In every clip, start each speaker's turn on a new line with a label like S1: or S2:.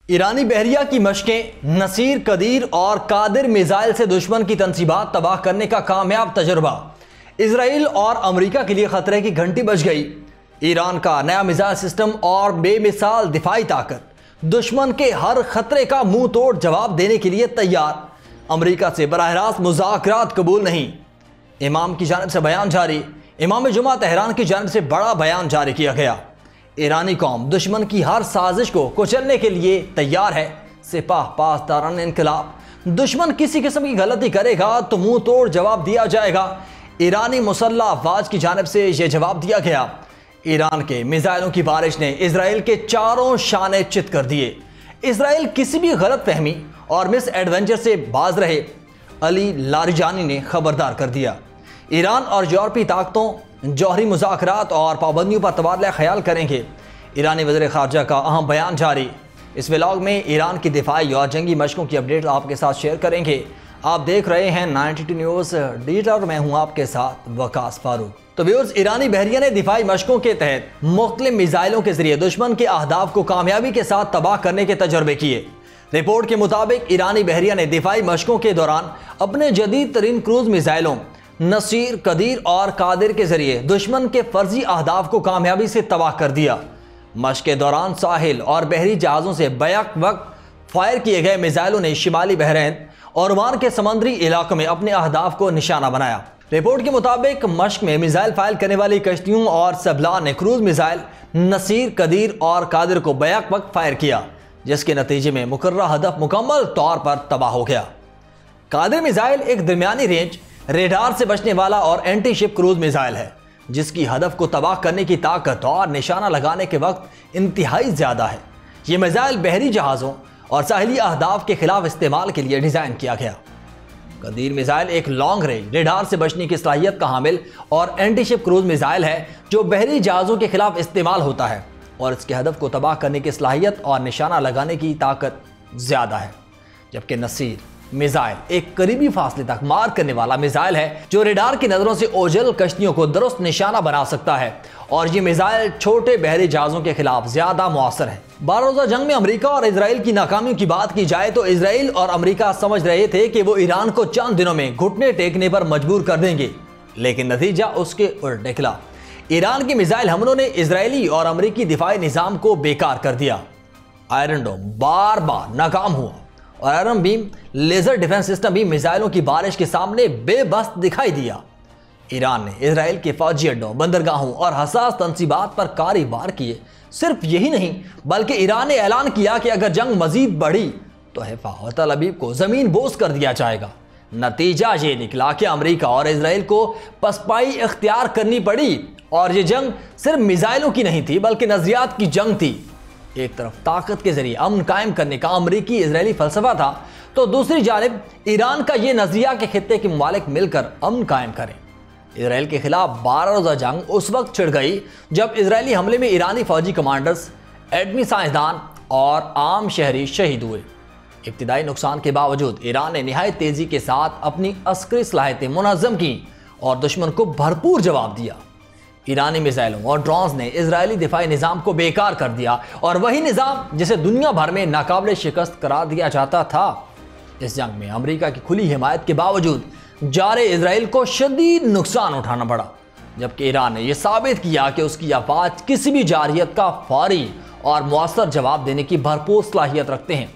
S1: ایرانی بحریہ کی مشقیں، نصیر، قدیر اور قادر میزائل سے دشمن کی تنصیبات تباہ کرنے کا کامیاب تجربہ۔ اسرائیل اور امریکہ کے لیے خطرے کی گھنٹی بج گئی۔ ایران کا نیا میزائل سسٹم اور بے مثال دفاعی طاقت دشمن کے ہر خطرے کا منہ توڑ جواب دینے کے لیے تیار۔ امریکہ سے براہ راست مذاکرات قبول نہیں۔ امام کی جانب سے بیان جاری۔ امام جمعہ تہران کی جانب سے بڑا بیان جاری کیا گیا۔ ایرانی قوم دشمن کی ہر سازش کو کچلنے کے لیے تیار ہے۔ سپاہ پاسداران انقلاب، دشمن کسی قسم کی غلطی کرے گا تو منہ توڑ جواب دیا جائے گا۔ ایرانی مسلح افواج کی جانب سے یہ جواب دیا گیا۔ ایران کے میزائلوں کی بارش نے اسرائیل کے چاروں شانے چت کر دیے۔ اسرائیل کسی بھی غلط فہمی اور مس ایڈونچر سے باز رہے، علی لاریجانی نے خبردار کر دیا۔ ایران اور یورپی طاقتوں جوہری مذاکرات اور پابندیوں پر تبادلہ خیال کریں گے۔ ایرانی وزیر خارجہ کا اہم بیان جاری۔ اس ولاگ میں ایران کی دفاعی اور جنگی مشقوں کی اپڈیٹ آپ کے ساتھ شیئر کریں گے۔ آپ دیکھ رہے ہیں 92 نیوز ڈیجیٹل اور میں ہوں آپ کے ساتھ وقاص فاروق۔ تو ویورز، ایرانی بحریہ نے دفاعی مشقوں کے تحت مختلف میزائلوں کے ذریعے دشمن کے اہداف کو کامیابی کے ساتھ تباہ کرنے کے تجربے کیے۔ رپورٹ کے مطابق ایرانی بحریہ نے دفاعی مشقوں کے دوران اپنے جدید ترین کروز میزائلوں نصیر، قدیر اور قادر کے ذریعے دشمن کے فرضی اہداف کو کامیابی سے تباہ کر دیا۔ مشق کے دوران ساحل اور بحری جہازوں سے بیک وقت فائر کیے گئے میزائلوں نے شمالی بحرین اور عمان کے سمندری علاقوں میں اپنے اہداف کو نشانہ بنایا۔ رپورٹ کے مطابق مشق میں میزائل فائر کرنے والی کشتیوں اور سبلان نے کروز میزائل نصیر، قدیر اور قادر کو بیک وقت فائر کیا، جس کے نتیجے میں مقررہ ہدف مکمل طور پر تباہ ہو گیا۔ قادر میزائل ایک درمیانی رینج، ریڈار سے بچنے والا اور اینٹی شپ کروز میزائل ہے، جس کی ہدف کو تباہ کرنے کی طاقت اور نشانہ لگانے کے وقت انتہائی زیادہ ہے۔ یہ میزائل بحری جہازوں اور ساحلی اہداف کے خلاف استعمال کے لیے ڈیزائن کیا گیا۔ قدیر میزائل ایک لانگ رینج، ریڈار سے بچنے کی صلاحیت کا حامل اور اینٹی شپ کروز میزائل ہے جو بحری جہازوں کے خلاف استعمال ہوتا ہے اور اس کے ہدف کو تباہ کرنے کی صلاحیت اور نشانہ لگانے کی طاقت زیادہ ہے۔ جبکہ نصیر میزائل ایک قریبی فاصلے تک مار کرنے والا میزائل ہے جو ریڈار کی نظروں سے اوجھل کشتیوں کو درست نشانہ بنا سکتا ہے، اور یہ میزائل چھوٹے بحری جہازوں کے خلاف زیادہ مؤثر ہے۔ 12 روزہ جنگ میں امریکہ اور اسرائیل کی ناکامیوں کی بات کی جائے تو اسرائیل اور امریکہ سمجھ رہے تھے کہ وہ ایران کو چند دنوں میں گھٹنے ٹیکنے پر مجبور کر دیں گے، لیکن نتیجہ اس کے الٹ نکلا۔ ایران کے میزائل حملوں نے اسرائیلی اور امریکی دفاعی نظام کو بیکار کر دیا۔ آئرن ڈوم بار بار ناکام ہوا اور آئرن بیم لیزر ڈیفنس سسٹم بھی میزائلوں کی بارش کے سامنے بے بس دکھائی دیا۔ ایران نے اسرائیل کے فوجی اڈوں، بندرگاہوں اور حساس تنصیبات پر کاری وار کیے۔ صرف یہی نہیں بلکہ ایران نے اعلان کیا کہ اگر جنگ مزید بڑھی تو حیفا اور تل ابیب کو زمین بوس کر دیا جائے گا۔ نتیجہ یہ نکلا کہ امریکہ اور اسرائیل کو پسپائی اختیار کرنی پڑی، اور یہ جنگ صرف میزائلوں کی نہیں تھی بلکہ نظریات کی جنگ تھی۔ ایک طرف طاقت کے ذریعے امن قائم کرنے کا امریکی اسرائیلی فلسفہ تھا، تو دوسری جانب ایران کا یہ نظریہ کہ خطے کے ممالک مل کر امن قائم کریں۔ اسرائیل کے خلاف 12 روزہ جنگ اس وقت چھڑ گئی جب اسرائیلی حملے میں ایرانی فوجی کمانڈرز، ایٹمی سائنسدان اور عام شہری شہید ہوئے۔ ابتدائی نقصان کے باوجود ایران نے نہایت تیزی کے ساتھ اپنی عسکری صلاحیتیں منظم کیں اور دشمن کو بھرپور جواب دیا۔ ایرانی میزائلوں اور ڈرونز نے اسرائیلی دفاعی نظام کو بیکار کر دیا، اور وہی نظام جسے دنیا بھر میں ناقابل شکست قرار دیا جاتا تھا۔ اس جنگ میں امریکہ کی کھلی حمایت کے باوجود جار اسرائیل کو شدید نقصان اٹھانا پڑا، جبکہ ایران نے یہ ثابت کیا کہ اس کی افواج کسی بھی جارحیت کا فوری اور مؤثر جواب دینے کی بھرپور صلاحیت رکھتے ہیں۔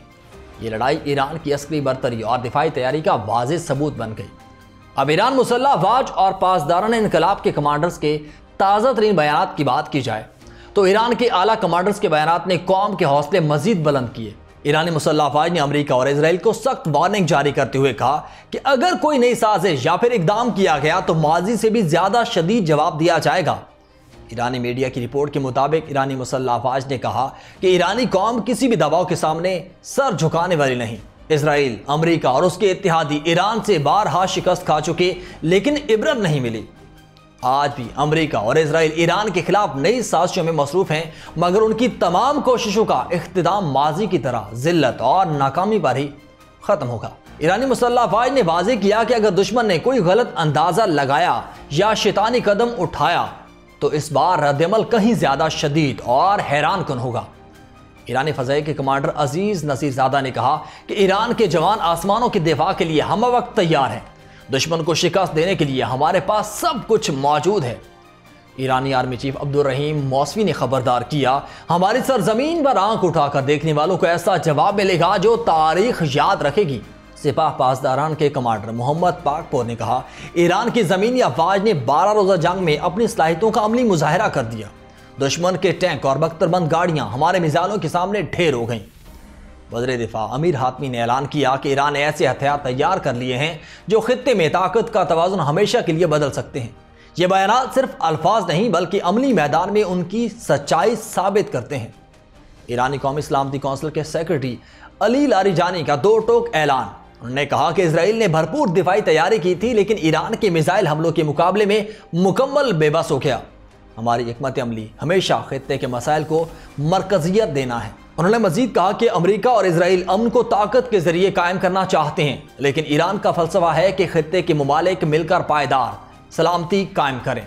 S1: یہ لڑائی ایران کی عسکری برتری اور دفاعی تیاری کا واضح ثبوت بن گئی۔ اب ایران مسلح افواج اور پاسداران انقلاب کے کمانڈرز کے تازہ ترین بیانات کی بات کی جائے تو ایران کے اعلیٰ کمانڈرز کے بیانات نے قوم کے حوصلے مزید بلند کیے۔ ایرانی مسلح افواج نے امریکہ اور اسرائیل کو سخت وارننگ جاری کرتے ہوئے کہا کہ اگر کوئی نئی سازش یا پھر اقدام کیا گیا تو ماضی سے بھی زیادہ شدید جواب دیا جائے گا۔ ایرانی میڈیا کی رپورٹ کے مطابق ایرانی مسلح افواج نے کہا کہ ایرانی قوم کسی بھی دباؤ کے سامنے سر جھکانے والی نہیں۔ اسرائیل، امریکہ اور اس کے اتحادی ایران سے بارہا شکست کھا چکے، لیکن عبرت نہیں ملی۔ آج بھی امریکہ اور اسرائیل ایران کے خلاف نئی سازشوں میں مصروف ہیں، مگر ان کی تمام کوششوں کا اختتام ماضی کی طرح ذلت اور ناکامی پر ہی ختم ہوگا۔ ایرانی مسلح افواج نے واضح کیا کہ اگر دشمن نے کوئی غلط اندازہ لگایا یا شیطانی قدم اٹھایا تو اس بار رد عمل کہیں زیادہ شدید اور حیران کن ہوگا۔ ایرانی فضائیہ کے کمانڈر عزیز نصیر زادہ نے کہا کہ ایران کے جوان آسمانوں کے دفاع کے لیے ہم وقت تیار ہیں، دشمن کو شکست دینے کے لیے ہمارے پاس سب کچھ موجود ہے۔ ایرانی آرمی چیف عبدالرحیم موسوی نے خبردار کیا، ہماری سرزمین پر آنکھ اٹھا کر دیکھنے والوں کو ایسا جواب ملے گا جو تاریخ یاد رکھے گی۔ سپاہ پاسداران کے کمانڈر محمد پاکپور نے کہا، ایران کی زمینی افواج نے 12 روزہ جنگ میں اپنی صلاحیتوں کا عملی مظاہرہ کر دیا۔ دشمن کے ٹینک اور بختربند گاڑیاں ہمارے میزائلوں کے سامنے ڈھیر ہو گئیں۔ وزیر دفاع امیر حاتمی نے اعلان کیا کہ ایران نے ایسے ہتھیار تیار کر لیے ہیں جو خطے میں طاقت کا توازن ہمیشہ کے لیے بدل سکتے ہیں۔ یہ بیانات صرف الفاظ نہیں بلکہ عملی میدان میں ان کی سچائی ثابت کرتے ہیں۔ ایرانی قومی سلامتی کونسل کے سیکرٹری علی لاریجانی کا دو ٹوک اعلان۔ انہوں نے کہا کہ اسرائیل نے بھرپور دفاعی تیاری کی تھی لیکن ایران کے میزائل حملوں کے مقابلے میں مکمل بے بس ہو گیا۔ ہماری حکمت عملی ہمیشہ خطے کے مسائل کو مرکزیت دینا ہے۔ انہوں نے مزید کہا کہ امریکہ اور اسرائیل امن کو طاقت کے ذریعے قائم کرنا چاہتے ہیں لیکن ایران کا فلسفہ ہے کہ خطے کے ممالک مل کر پائیدار سلامتی قائم کریں۔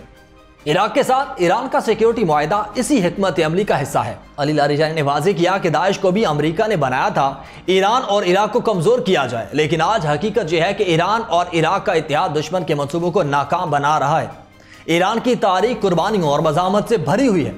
S1: عراق کے ساتھ ایران کا سیکیورٹی معاہدہ اسی حکمت عملی کا حصہ ہے۔ علی لاریجانی نے واضح کیا کہ داعش کو بھی امریکہ نے بنایا تھا ایران اور عراق کو کمزور کیا جائے، لیکن آج حقیقت یہ ہے کہ ایران اور عراق کا اتحاد دشمن کے منصوبوں کو ناکام بنا رہا ہے۔ ایران کی تاریخ قربانیوں اور مزاحمت سے بھری ہوئی ہے۔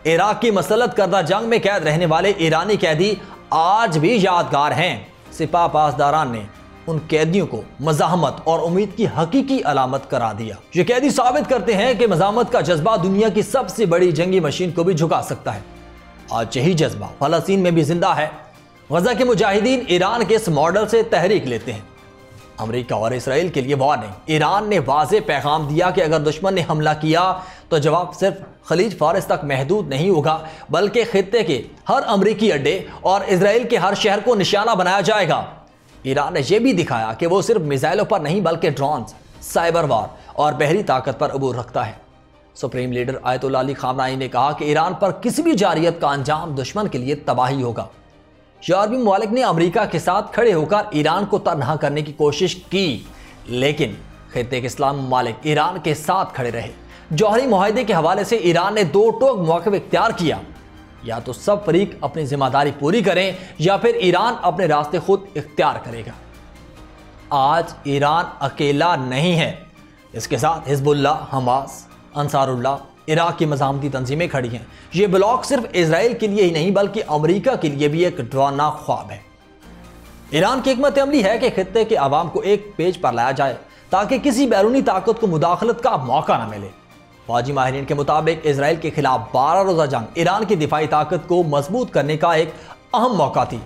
S1: عراق کی مسلط کردہ جنگ میں قید رہنے والے ایرانی قیدی آج بھی یادگار ہیں۔ سپاہ پاسداران نے ان قیدیوں کو مزاحمت اور امید کی حقیقی علامت قرار دیا۔ یہ قیدی ثابت کرتے ہیں کہ مزاحمت کا جذبہ دنیا کی سب سے بڑی جنگی مشین کو بھی جھکا سکتا ہے۔ آج یہی جذبہ فلسطین میں بھی زندہ ہے۔ غزہ کے مجاہدین ایران کے اس ماڈل سے تحریک لیتے ہیں۔ امریکہ اور اسرائیل کے لیے وارننگ۔ ایران نے واضح پیغام دیا کہ اگر دشمن نے حملہ کیا تو جواب صرف خلیج فارس تک محدود نہیں ہوگا بلکہ خطے کے ہر امریکی اڈے اور اسرائیل کے ہر شہر کو نشانہ بنایا جائے گا۔ ایران نے یہ بھی دکھایا کہ وہ صرف میزائلوں پر نہیں بلکہ ڈرونز، سائبر وار اور بحری طاقت پر عبور رکھتا ہے۔ سپریم لیڈر آیت اللہ علی خامنائی نے کہا کہ ایران پر کسی بھی جارحیت کا انجام دشمن کے لیے تباہی ہوگا۔ یورپی ممالک نے امریکہ کے ساتھ کھڑے ہو کر ایران کو تنہا کرنے کی کوشش کی لیکن خطے کے اسلامی ممالک ایران کے ساتھ کھڑے رہے۔ جوہری معاہدے کے حوالے سے ایران نے دو ٹوک موقف اختیار کیا، یا تو سب فریق اپنی ذمہ داری پوری کریں یا پھر ایران اپنے راستے خود اختیار کرے گا۔ آج ایران اکیلا نہیں ہے، اس کے ساتھ حزب اللہ، حماس، انصار اللہ، عراق کی مزاحمتی تنظیمیں کھڑی ہیں۔ یہ بلاک صرف اسرائیل کے لیے ہی نہیں بلکہ امریکہ کے لیے بھی ایک ڈراؤنا خواب ہے۔ ایران کی حکمت عملی ہے کہ خطے کے عوام کو ایک پیج پر لایا جائے تاکہ کسی بیرونی طاقت کو مداخلت کا موقع نہ ملے۔ فوجی ماہرین کے مطابق اسرائیل کے خلاف 12 روزہ جنگ ایران کی دفاعی طاقت کو مضبوط کرنے کا ایک اہم موقع تھی۔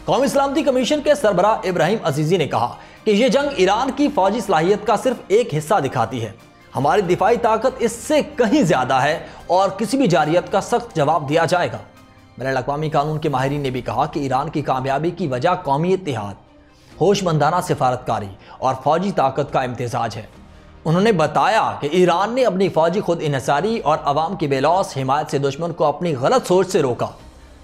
S1: قومی سلامتی کمیشن کے سربراہ ابراہیم عزیزی نے کہا کہ یہ جنگ ایران کی فوجی صلاحیت کا صرف ایک حصہ دکھاتی ہے، ہماری دفاعی طاقت اس سے کہیں زیادہ ہے اور کسی بھی جارحیت کا سخت جواب دیا جائے گا۔ بین الاقوامی قانون کے ماہرین نے بھی کہا کہ ایران کی کامیابی کی وجہ قومی اتحاد، ہوش مندانہ سفارتکاری اور فوجی طاقت کا امتزاج ہے۔ انہوں نے بتایا کہ ایران نے اپنی فوجی خود انحصاری اور عوام کی بے لوث حمایت سے دشمن کو اپنی غلط سوچ سے روکا۔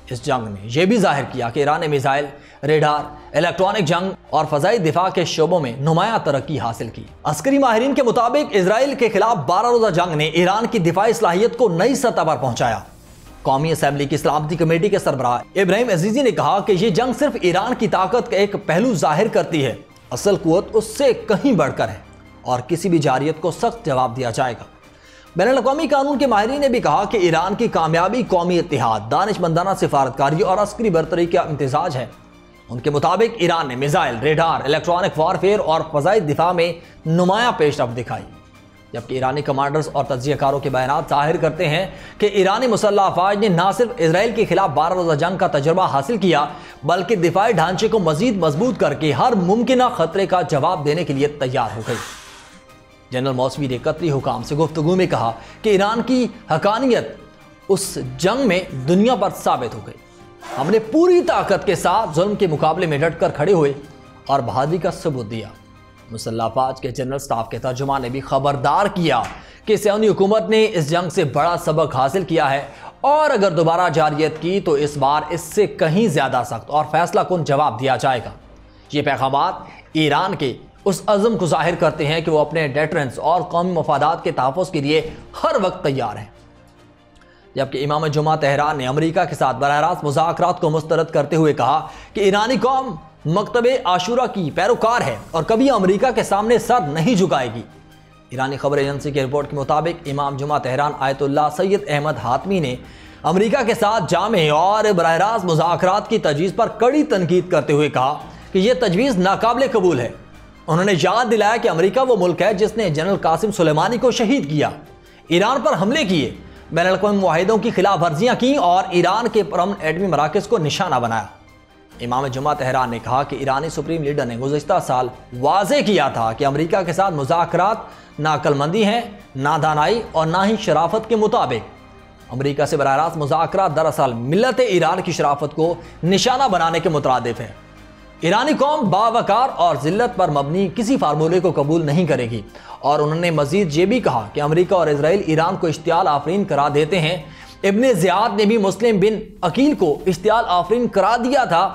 S1: اس جنگ نے یہ بھی ظاہر کیا کہ ایران نے میزائل، ریڈار، الیکٹرانک جنگ اور فضائی دفاع کے شعبوں میں نمایاں ترقی حاصل کی۔ عسکری ماہرین کے مطابق اسرائیل کے خلاف 12 روزہ جنگ نے ایران کی دفاعی صلاحیت کو نئی سطح پر پہنچایا۔ قومی اسمبلی کی سلامتی کمیٹی کے سربراہ ابراہیم عزیزی نے کہا کہ یہ جنگ صرف ایران کی طاقت کا ایک پہلو ظاہر کرتی ہے، اصل قوت اس سے کہیں بڑھ کر ہے اور کسی بھی جارحیت کو سخت جواب دیا جائے گا۔ بین الاقوامی قانون کے ماہرین نے بھی کہا کہ ایران کی کامیابی قومی اتحاد، دانش مندانہ سفارتکاری اور عسکری برتری کا امتزاج ہے۔ ان کے مطابق ایران نے میزائل، ریڈار، الیکٹرانک وارفیئر اور فضائی دفاع میں نمایاں پیش رفت دکھائی، جبکہ ایرانی کمانڈرز اور تجزیہ کاروں کے بیانات ظاہر کرتے ہیں کہ ایرانی مسلح افواج نے نہ صرف اسرائیل کے خلاف 12 روزہ جنگ کا تجربہ حاصل کیا بلکہ دفاعی ڈھانچے کو مزید مضبوط کر کے ہر ممکنہ خطرے کا جواب دینے کے لیے تیار ہو گئی۔ جنرل موسوی نے قطری حکام سے گفتگو میں کہا کہ ایران کی حقانیت اس جنگ میں دنیا پر ثابت ہو گئی۔ ہم نے پوری طاقت کے ساتھ ظلم کے مقابلے میں ڈٹ کر کھڑے ہوئے اور بہادری کا ثبوت دیا۔ مسلح افواج کے جنرل سٹاف کے ترجمان نے بھی خبردار کیا کہ صہیونی حکومت نے اس جنگ سے بڑا سبق حاصل کیا ہے اور اگر دوبارہ جارحیت کی تو اس بار اس سے کہیں زیادہ سخت اور فیصلہ کن جواب دیا جائے گا۔ یہ پیغامات ایران کے اس عزم کو ظاہر کرتے ہیں کہ وہ اپنے ڈیٹرنس اور قومی مفادات کے تحفظ کے لیے ہر وقت تیار ہیں۔ جبکہ امام جمعہ تہران نے امریکہ کے ساتھ براہ راست مذاکرات کو مسترد کرتے ہوئے کہا کہ ایرانی قوم مکتب عاشورہ کی پیروکار ہے اور کبھی امریکہ کے سامنے سر نہیں جھکائے گی۔ ایرانی خبر ایجنسی کی رپورٹ کے مطابق امام جمعہ تہران آیت اللہ سید احمد حاتمی نے امریکہ کے ساتھ جامع اور براہ راست مذاکرات کی تجویز پر کڑی تنقید کرتے ہوئے کہا کہ یہ تجویز ناقابل قبول ہے۔ انہوں نے یاد دلایا کہ امریکہ وہ ملک ہے جس نے جنرل قاسم سلیمانی کو شہید کیا، ایران پر حملے کیے، بین الاقوامی معاہدوں کی خلاف ورزیاں کیں اور ایران کے پرامن ایٹمی مراکز کو نشانہ بنایا۔ امام جمعہ تہران نے کہا کہ ایرانی سپریم لیڈر نے گزشتہ سال واضح کیا تھا کہ امریکہ کے ساتھ مذاکرات نہ عقل مندی ہیں، نہ دانائی اور نہ ہی شرافت کے مطابق۔ امریکہ سے براہ راست مذاکرات دراصل ملت ایران کی شرافت کو نشانہ بنانے کے مترادف ہے۔ ایرانی قوم باوقار اور ذلت پر مبنی کسی فارمولے کو قبول نہیں کرے گی، اور انہوں نے مزید یہ بھی کہا کہ امریکہ اور اسرائیل ایران کو اشتعال آفرین قرار دیتے ہیں۔ ابن زیاد نے بھی مسلم بن عقیل کو اشتعال آفرین قرار دیا تھا۔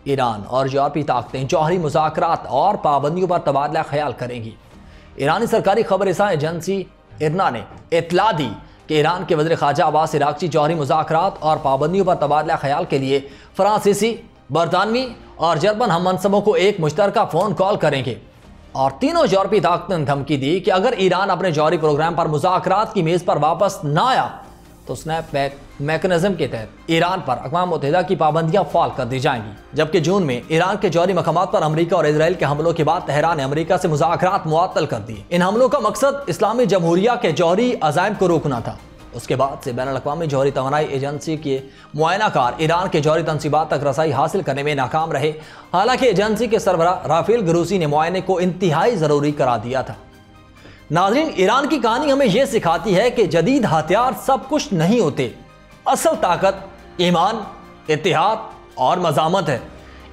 S1: ایران اور یورپی طاقتیں جوہری مذاکرات اور پابندیوں پر تبادلہ خیال کریں گی۔ ایرانی سرکاری خبر رساں ایجنسی ارنا نے اطلاع دی کہ ایران کے وزیر خارجہ عباس عراقچی جوہری مذاکرات اور پابندیوں پر تبادلہ خیال کے لیے فرانسیسی، برطانوی اور جرمن ہم منصبوں کو ایک مشترکہ فون کال کریں گے، اور تینوں یورپی طاقتوں نے دھمکی دی کہ اگر ایران اپنے جوہری پروگرام پر مذاکرات کی میز پر واپس نہ آیا تو سنیپ بیک میکنزم کے تحت ایران پر اقوام متحدہ کی پابندیاں فعال کر دی جائیں گی۔ جبکہ جون میں ایران کے جوہری مقامات پر امریکہ اور اسرائیل کے حملوں کے بعد تہران نے امریکہ سے مذاکرات معطل کر دیے۔ ان حملوں کا مقصد اسلامی جمہوریہ کے جوہری عزائم کو روکنا تھا۔ اس کے بعد سے بین الاقوامی جوہری توانائی ایجنسی کے معائنہ کار ایران کے جوہری تنصیبات تک رسائی حاصل کرنے میں ناکام رہے، حالانکہ ایجنسی کے سربراہ رافیل گروسی نے معائنے کو انتہائی ضروری قرار دیا تھا۔ ناظرین، ایران کی کہانی ہمیں یہ سکھاتی ہے کہ جدید ہتھیار سب کچھ نہیں ہوتے، اصل طاقت ایمان، اتحاد اور مزاحمت ہے۔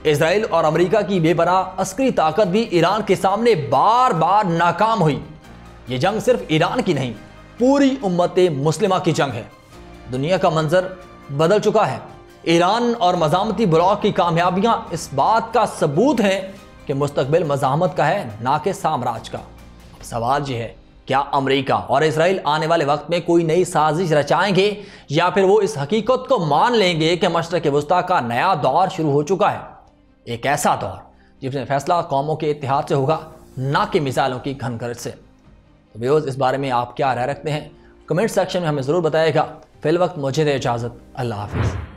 S1: اسرائیل اور امریکہ کی بے پناہ عسکری طاقت بھی ایران کے سامنے بار بار ناکام ہوئی۔ یہ جنگ صرف ایران کی نہیں، پوری امت مسلمہ کی جنگ ہے۔ دنیا کا منظر بدل چکا ہے۔ ایران اور مزاحمتی بلاک کی کامیابیاں اس بات کا ثبوت ہیں کہ مستقبل مزاحمت کا ہے، نہ کہ سامراج کا۔ اب سوال یہ ہے، کیا امریکہ اور اسرائیل آنے والے وقت میں کوئی نئی سازش رچائیں گے، یا پھر وہ اس حقیقت کو مان لیں گے کہ مشرق وسطیٰ کا نیا دور شروع ہو چکا ہے، ایک ایسا دور جس میں فیصلہ قوموں کے اتحاد سے ہوگا، نہ کہ میزائلوں کی گھن گرج سے۔ تو ویوز، اس بارے میں آپ کیا رائے رکھتے ہیں؟ کمنٹ سیکشن میں ہمیں ضرور بتائے گا۔ فی الوقت مجھے دے اجازت، اللہ حافظ۔